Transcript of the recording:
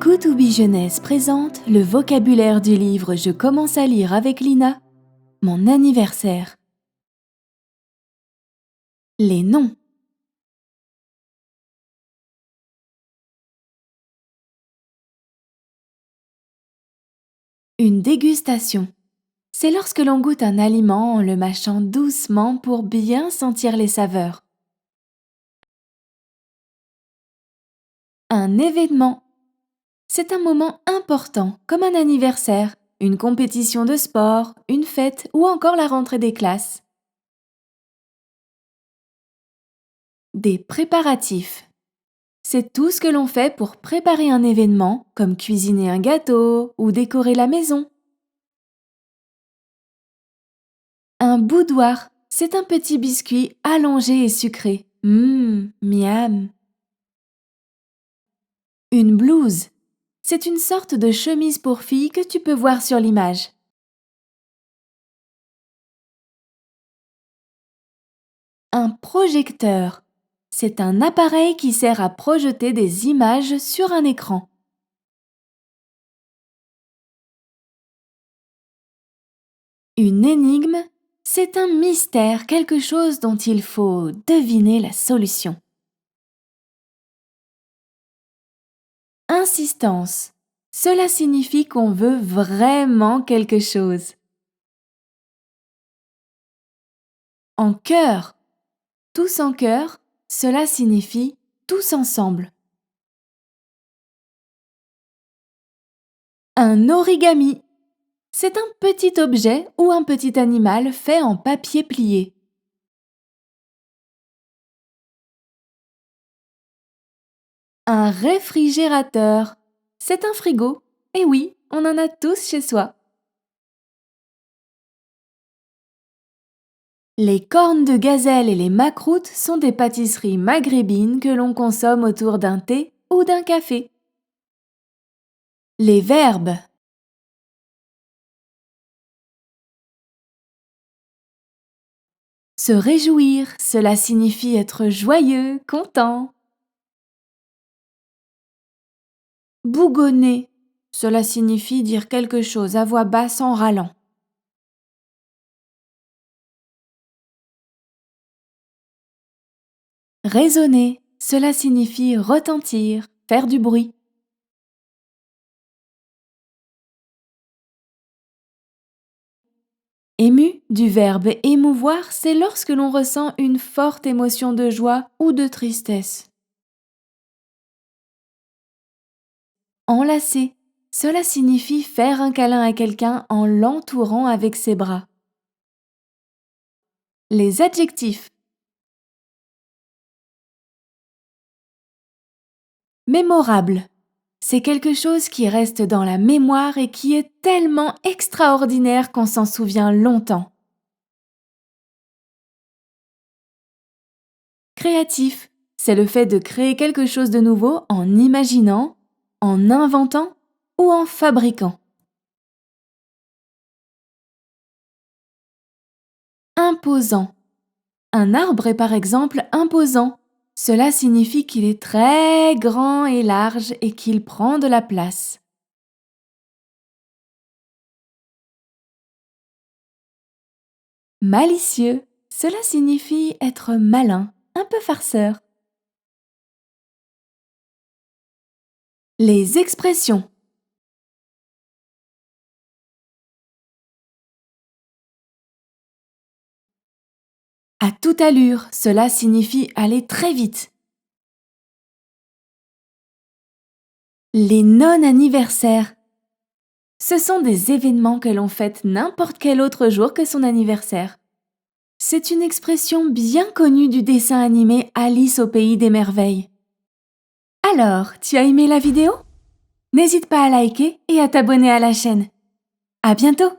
Koutoubi Jeunesse présente le vocabulaire du livre Je commence à lire avec Lina, mon anniversaire. Les noms. Une dégustation. C'est lorsque l'on goûte un aliment en le mâchant doucement pour bien sentir les saveurs. Un événement. C'est un moment important, comme un anniversaire, une compétition de sport, une fête ou encore la rentrée des classes. Des préparatifs. C'est tout ce que l'on fait pour préparer un événement, comme cuisiner un gâteau ou décorer la maison. Un boudoir, c'est un petit biscuit allongé et sucré. Miam. Une blouse, c'est une sorte de chemise pour fille que tu peux voir sur l'image. Un projecteur, c'est un appareil qui sert à projeter des images sur un écran. Une énigme, c'est un mystère, quelque chose dont il faut deviner la solution. Insistance, cela signifie qu'on veut vraiment quelque chose. En chœur, tous en chœur, cela signifie tous ensemble. Un origami, c'est un petit objet ou un petit animal fait en papier plié. Un réfrigérateur, c'est un frigo. Et oui, on en a tous chez soi. Les cornes de gazelle et les macroutes sont des pâtisseries maghrébines que l'on consomme autour d'un thé ou d'un café. Les verbes. Se réjouir, cela signifie être joyeux, content. Bougonner, cela signifie dire quelque chose à voix basse en râlant. Résonner, cela signifie retentir, faire du bruit. Ému, du verbe émouvoir, c'est lorsque l'on ressent une forte émotion de joie ou de tristesse. Enlacer, cela signifie faire un câlin à quelqu'un en l'entourant avec ses bras. Les adjectifs. Mémorable, c'est quelque chose qui reste dans la mémoire et qui est tellement extraordinaire qu'on s'en souvient longtemps. Créatif, c'est le fait de créer quelque chose de nouveau en imaginant, en inventant ou en fabriquant. Imposant. Un arbre est par exemple imposant. Cela signifie qu'il est très grand et large et qu'il prend de la place. Malicieux, cela signifie être malin, un peu farceur. Les expressions. À toute allure, cela signifie aller très vite. Les non-anniversaires. Ce sont des événements que l'on fête n'importe quel autre jour que son anniversaire. C'est une expression bien connue du dessin animé Alice au pays des merveilles. Alors, tu as aimé la vidéo? N'hésite pas à liker et à t'abonner à la chaîne. À bientôt!